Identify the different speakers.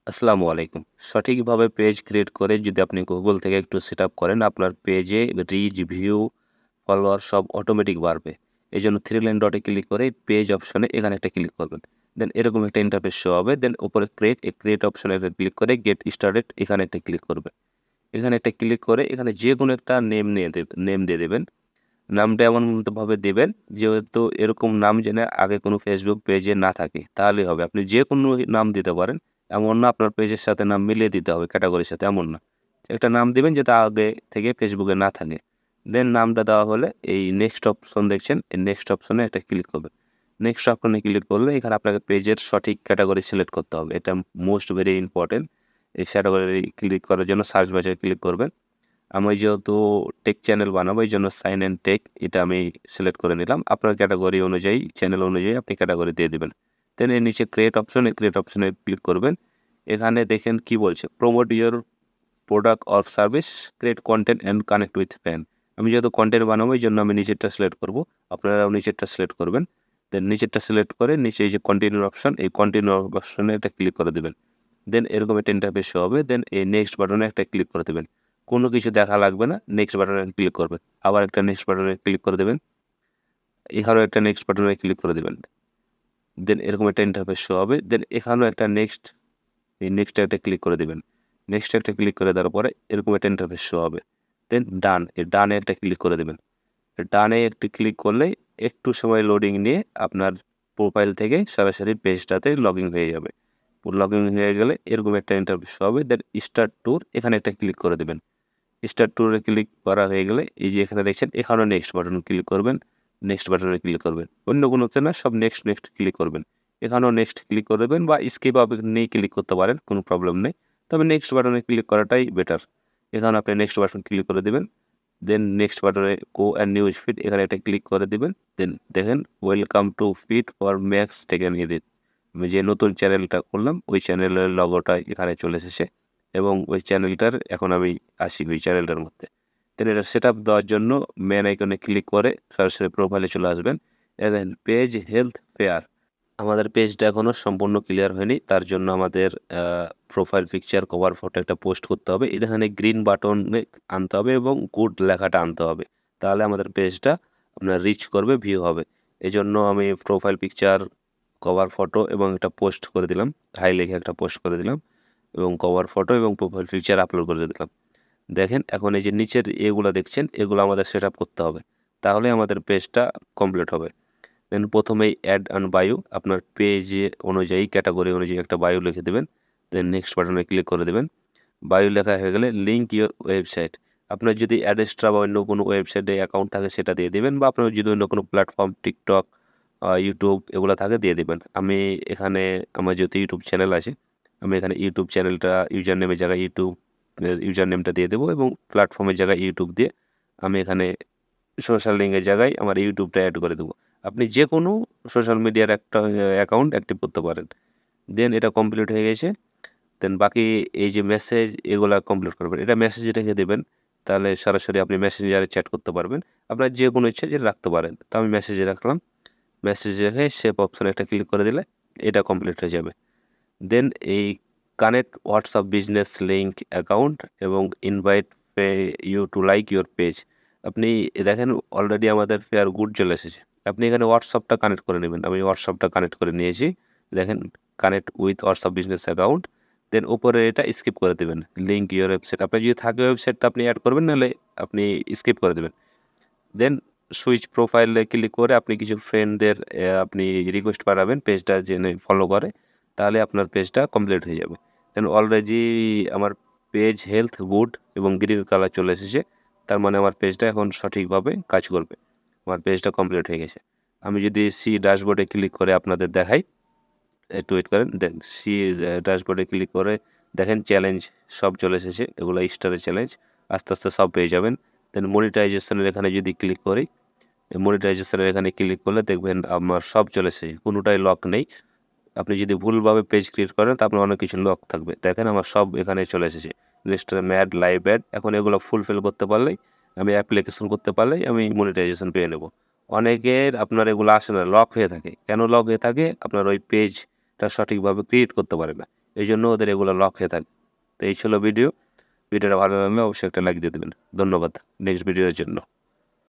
Speaker 1: আসসালামু আলাইকুম। সঠিকভাবে পেজ ক্রিয়েট করে যদি আপনি Google থেকে একটু সেটআপ করেন, আপনার পেজে রিচ, ভিউ, ফলোয়ার সব অটোমেটিক বাড়বে। এজন্য 3 লাইন ডটে ক্লিক করে পেজ অপশনে এখানে একটা ক্লিক করবেন। দেন এরকম একটা ইন্টারফেস শো হবে। দেন উপরে ক্রিয়েট অপশনে একটা ক্লিক করে গেট স্টার্টেড এখানে একটা ক্লিক করবেন। এখানে একটা ক্লিক করে এখানে যেকোনো একটা নেম দিয়ে দেবেন। নামটা এমনভাবে দিবেন যেহেতু এরকম নাম যেন আগে কোনো Facebook পেজে না থাকে, তাহলেই হবে। আপনি যেকোনো নাম দিতে পারেন। এমন না আপনার পেজের সাথে নাম মিলিয়ে দিতে হবে ক্যাটেগরির সাথে, এমন না। একটা নাম দিবেন যেটা আগে থেকে Facebook এ না থাকে। দেন নামটা দেওয়া হলে এই নেক্সট অপশন দেখছেন, এই নেক্সট অপশনে একটা ক্লিক করবেন। নেক্সট অপশনে ক্লিক করলে এখানে আপনাকে পেজের সঠিক ক্যাটেগরি সিলেক্ট করতে হবে। এটা মোস্ট ভেরি ইম্পোর্টেন্ট। এই ক্যাটেগরি ক্লিক করার জন্য সার্চ বারে ক্লিক করবেন। আমি যেহেতু টেক চ্যানেল বানাবো এইজন্য সাইন অ্যান্ড টেক এটা আমি সিলেক্ট করে নিলাম। আপনার ক্যাটেগরি অনুযায়ী, চ্যানেল অনুযায়ী আপনি ক্যাটেগরি দিয়ে দিবেন। দেন এর নিচে ক্রিয়েট অপশনে ক্লিক করবেন। এখানে দেখেন কি বলছে, promote your product or service, create content and connect with fan. আমি যেহেতু কনটেন্ট বানাবো এইজন্য আমি নিচেরটা সিলেক্ট করব। আপনারাও নিচেরটা সিলেক্ট করবেন। দেন নিচেরটা সিলেক্ট করে নিচে এই যে কন্টিনিউ অপশন, এই কন্টিনিউ অপশনে একটা ক্লিক করে দিবেন। দেন এরকম একটা ইন্টারফেস শো হবে। দেন এই নেক্সট বাটনে একটা ক্লিক করে দিবেন। কোনো কিছু দেখা লাগবে না। নেক্সট বাটনে ক্লিক করবেন। আবার একটা নেক্সট বাটনে ক্লিক করে দিবেন। এখানেও একটা নেক্সট বাটনে ক্লিক করে দিবেন। দেন এরকম একটা ইন্টারফেস শো হবে। দেন এখানেও একটা এই নেক্সট একটা ক্লিক করে দিবেন। নেক্সট একটা ক্লিক করে দেওয়ার পরে এরকম একটা ইন্টারফেস শো হবে। দেন ডান, এই ডানে একটা ক্লিক করে দিবেন। ডানে একটি ক্লিক করলেই একটু সময় লোডিং নিয়ে আপনার প্রোফাইল থেকে সরাসরি পেজটাতে লগইন হয়ে যাবে। লগইন হয়ে গেলে এরকম একটা ইন্টারফেস হবে। দেন স্টার্ট ট্যুর এখানে একটা ক্লিক করে দিবেন। স্টার্ট ট্যুরে ক্লিক করা হয়ে গেলে এই যে এখানে দেখছেন এখানেও নেক্সট বাটনে ক্লিক করবেন। নেক্সট বাটনে ক্লিক করবেন। অন্য কোনোতে না, সব নেক্সট ক্লিক করবেন। এখানেও নেক্সট ক্লিক করে দেবেন বা স্কিপ আপনি ক্লিক করতে পারেন, কোনো প্রবলেম নেই। তবে নেক্সট বাটনে ক্লিক করাটাই বেটার। এখানে আপনি নেক্সট বাটন ক্লিক করে দিবেন। দেন নেক্সট বাটনে গো অ্যান্ড নিউজ ফিড এখানে একটা ক্লিক করে দিবেন। দেন দেখেন welcome to feed for max taken edit. আমি যে নতুন চ্যানেলটা করলাম ওই চ্যানেলের লোগোটা এখানে চলে এসেছে এবং ওই চ্যানেলটার এখন আমি আসি ওই চ্যানেলটার মধ্যে। দেন এটা সেটআপ দেওয়ার জন্য মেইন আইকনে ক্লিক করে সরাসরি প্রোফাইলে চলে আসবেন। দেন পেজ হেলথ ফেয়ার। আমাদের পেজটা এখনো সম্পূর্ণ ক্লিয়ার হয়নি। তার জন্য আমাদের আ প্রোফাইল পিকচার, কভার ফটো একটা পোস্ট করতে হবে। এখানে গ্রিন বাটনে আনতে হবে এবং গুড লেখাটা আনতে হবে। তাহলে আমাদের পেজটা আপনার রিচ করবে, ভিউ হবে। এজন্য আমি প্রোফাইল পিকচার, কভার ফটো এবং একটা পোস্ট করে দিলাম। হাই লিখে একটা পোস্ট করে দিলাম এবং কভার ফটো এবং প্রোফাইল পিকচার আপলোড করে দিলাম। দেখেন এখন এই যে নিচের এগুলা দেখছেন, এগুলো আমাদের সেটআপ করতে হবে। তাহলে আমাদের পেজটা কমপ্লিট হবে। দেন প্রথমেই অ্যাড অ্যান্ড বায়ো আপনার পেজে অনুযায়ী, ক্যাটেগরি অনুযায়ী একটা বায়ো লিখে দেবেন। দেন নেক্সট বাটনে ক্লিক করে দেবেন। বায়ো লেখা হয়ে গেলে লিঙ্ক ইওর ওয়েবসাইট। আপনার যদি অ্যাডেস্ট্রা বা অন্য কোনো ওয়েবসাইটে অ্যাকাউন্ট থাকে সেটা দিয়ে দিবেন বা আপনার যদি অন্য কোনো প্ল্যাটফর্ম TikTok, YouTube এগুলা থাকে দিয়ে দিবেন। আমি এখানে আমার যেহেতু YouTube চ্যানেল আছে, আমি এখানে YouTube চ্যানেলটা ইউজার নেমের জায়গায় ইউজার নেমটা দিয়ে দেবো এবং প্ল্যাটফর্মের জায়গায় YouTube দিয়ে আমি এখানে সোশ্যাল লিঙ্কের জায়গায় আমার ইউটিউবটা এড করে দেবো। আপনি যেকোনো সোশ্যাল মিডিয়ার একটা অ্যাকাউন্ট অ্যাক্টিভ করতে পারেন। দেন এটা কমপ্লিট হয়ে গেছে। দেন বাকি এই যে মেসেজ এগুলা কমপ্লিট করবেন। এটা মেসেজ রেখে দেবেন। তাহলে সরাসরি আপনি মেসেঞ্জারে চ্যাট করতে পারবেন। আপনার যেকোনো ইচ্ছা যেটা রাখতে পারেন। তো আমি মেসেজে রাখলাম। মেসেজ রেখে সেভ অপশনে একটা ক্লিক করে দিলে এটা কমপ্লিট হয়ে যাবে। দেন এই connect WhatsApp business link account এবং invite you to like your page. আপনি দেখেন অলরেডি আমাদের ফেয়ার গুড চলে এসেছে। আপনি এখানে হোয়াটসঅ্যাপটা কানেক্ট করে নেবেন। আমি হোয়াটসঅ্যাপটা কানেক্ট করে নিয়েছি। দেখেন connect with WhatsApp business account. Then উপরে এটা স্কিপ করে দিবেন। Link your website. আপনার যদি থাকে ওয়েবসাইট তো আপনি এড করবেন, নাহলে আপনি স্কিপ করে দিবেন। দেন সুইচ প্রোফাইলে ক্লিক করে আপনি কিছু ফ্রেন্ডদের আপনি রিকোয়েস্ট পাঠাবেন পেজটা জেনে ফলো করে। তাহলে আপনার পেজটা কমপ্লিট হয়ে যাবে। দেন অলরেডি আমার পেজ হেলথ গুড এবং গ্রিন কালার চলে এসেছে। তার মানে আমার পেজটা এখন সঠিকভাবে কাজ করবে। আমার পেজটা কমপ্লিট হয়ে গেছে। আমি যদি সি ড্যাশবোর্ডে ক্লিক করে আপনাদের দেখাই, একটু ওয়েট করেন। দেন সি ড্যাশবোর্ডে ক্লিক করে দেখেন চ্যালেঞ্জ সব চলে এসেছে। এগুলো স্টারের চ্যালেঞ্জ। আস্তে সব পেয়ে যাবেন। দেন মনিটাইজেশনের এখানে যদি ক্লিক করি, মনিটাইজেশনের এখানে ক্লিক করলে দেখবেন আমার সব চলে এসেছে। কোনোটাই লক নেই। আপনি যদি ভুলভাবে পেজ ক্রিয়েট করেন তো আপনার অনেক কিছু লক থাকবে। দেখেন আমার সব এখানে চলে এসেছে। রেজিস্টার ম্যাড, লাইভ অ্যাড এখন এগুলো ফুলফিল করতে পারলেই, আমি অ্যাপ্লিকেশন করতে পারলেই আমি মনিটাইজেশন পেয়ে নেব। অনেকের আপনার এগুলো আসে না, লক হয়ে থাকে। কেন লক হয়ে থাকে? আপনার ওই পেজটা সঠিকভাবে ক্রিয়েট করতে পারে না। এই জন্য ওদের এগুলো লক হয়ে থাকে। তো এই ছিল ভিডিওটা ভালো লাগলে অবশ্যই একটা লাইক দিয়ে দেবেন। ধন্যবাদ নেক্সট ভিডিওর জন্য।